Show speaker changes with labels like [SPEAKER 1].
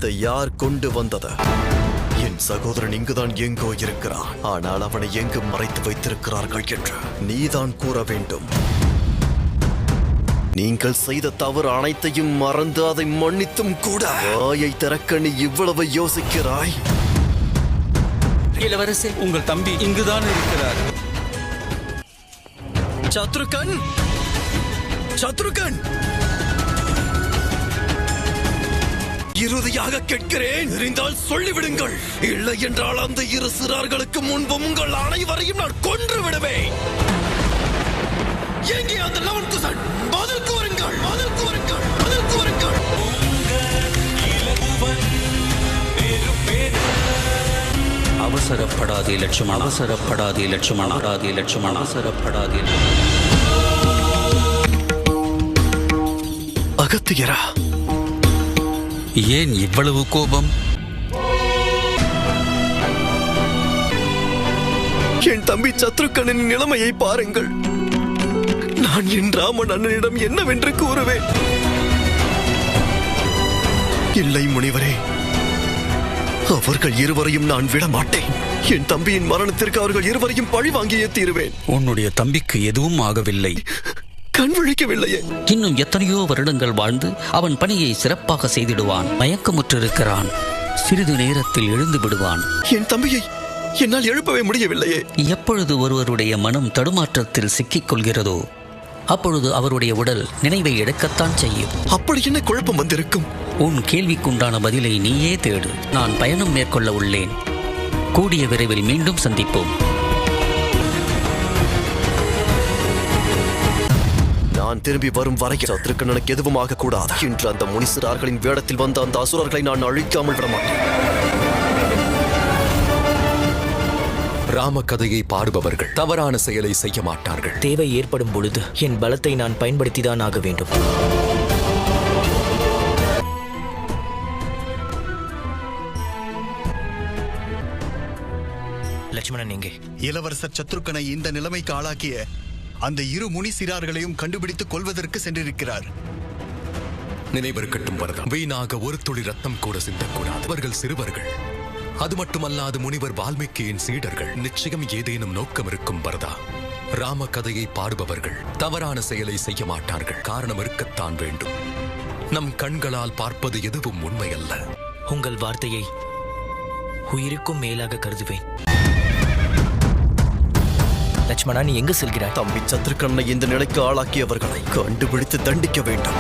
[SPEAKER 1] இதை யார் கொண்டு வந்தது? என் சகோதரன் இங்குதான் எங்கோ இருக்கிறான். ஆனால் அவனை எங்கு மறைத்து வைத்திருக்கிறார்கள் என்று நீதான் கூற வேண்டும். நீங்கள் செய்த தவறு அனைத்தையும் மறந்து அதை மன்னித்தும் கூட வாயை திறக்க நீ இவ்வளவு யோசிக்கிறாய்.
[SPEAKER 2] இளவரசே, உங்கள் தம்பி இங்குதான் இருக்கிறார்.
[SPEAKER 1] சத்ருகன், சத்ருகன், இறுதியாக கேட்கிறேன், தெரிந்தால் சொல்லிவிடுங்கள். இல்லை என்றால் அந்த இரு சிறார்களுக்கு முன்பு உங்கள் அனைவரையும் நான் கொன்று விடுவேன். எங்கே அந்த லவன் குசன்? பதில் கூறுங்கள், பதில் கூறுங்கள், பதில் கூறுங்கள்.
[SPEAKER 2] அவசரப்படாதே லட்சுமணா, அவசரப்படாதே லட்சுமணா, லட்சுமணா, அவசரப்படாதே.
[SPEAKER 1] அகத்தியரா,
[SPEAKER 2] ஏன் இவ்வளவு கோபம்?
[SPEAKER 1] என் தம்பி சத்ருகனின் நிலைமையை பாருங்கள். நான் என் ராமன் அண்ணனிடம் என்னவென்று கூறுவேன்? இல்லை முனிவரே, அவர்கள் இருவரையும் நான் விட மாட்டேன். என் தம்பியின் மரணத்திற்கு அவர்கள் இருவரையும் பழி வாங்கியே தீருவேன்.
[SPEAKER 2] உன்னுடைய தம்பிக்கு எதுவும் ஆகவில்லை.
[SPEAKER 1] கண் விழிக்கவில்லையே.
[SPEAKER 3] இன்னும் எத்தனையோ வருடங்கள் வாழ்ந்து அவன் பணியை சிறப்பாக செய்திடுவான். மயக்கமுற்றிருக்கிறான். சிறிது நேரத்தில் எழுந்து விடுவான்.
[SPEAKER 1] என் தம்பியை என்னால் எழுப்பவே முடியவில்லையே.
[SPEAKER 3] எப்பொழுது ஒருவருடைய மனம் தடுமாற்றத்தில் சிக்கிக் கொள்கிறதோ அப்பொழுது அவருடைய உடல் நினைவை இழக்கத்தான் செய்யும்.
[SPEAKER 1] அப்படி என்ன குழப்பம் வந்திருக்கும்?
[SPEAKER 3] உன் கேள்விக்குண்டான பதிலை நீயே தேடு. நான் பயணம் மேற்கொள்ள உள்ளேன். கூடிய விரைவில் மீண்டும் சந்திப்போம்.
[SPEAKER 1] நான் திரும்பி வரும் வரை சத்ருகனுக்கு எதுவும் ஆகக்கூடாது. இன்று அந்த முனிசிறார்களின் வேடத்தில் வந்த அந்த அசுரர்களை நான் அழிக்காமல் விட மாட்டேன்.
[SPEAKER 4] ராம கதையை பாடுபவர்கள் தவறான செயலை செய்ய மாட்டார்கள்.
[SPEAKER 5] தேவை ஏற்படும் பொழுது என் பலத்தை நான் பயன்படுத்திதான் ஆக வேண்டும். லட்சுமணன் எங்கே?
[SPEAKER 6] இளவரசர் சத்ருகனை இந்த நிலைமைக்கு ஆளாக்கிய அந்த இரு முனி சிறார்களையும் கண்டுபிடித்துக் கொள்வதற்கு சென்றிருக்கிறார்.
[SPEAKER 4] நினைவிருக்கட்டும் பரதா, வீணாக ஒரு துளி ரத்தம் கூட சிந்தக்கூடாது. அவர்கள் சிறுவர்கள். அது மட்டுமல்லாது முனிவர் வால்மீகியின் சீடர்கள். நிச்சயம் ஏதேனும் நோக்கம் இருக்கும் பரதா. ராம கதையை பாடுபவர்கள் தவறான செயலை செய்ய மாட்டார்கள். காரணம் இருக்கத்தான் வேண்டும். நம் கண்களால் பார்ப்பது எதுவும் உண்மையல்ல.
[SPEAKER 5] உங்கள் வார்த்தையை உயிருக்கும் மேலாக கருதுவேன். லட்சுமணா, நீ எங்கு செல்கிறாய்?
[SPEAKER 1] தம்பி சத்ருகனை இந்த நிலைக்கு ஆளாக்கியவர்களை கண்டுபிடித்து தண்டிக்க வேண்டும்.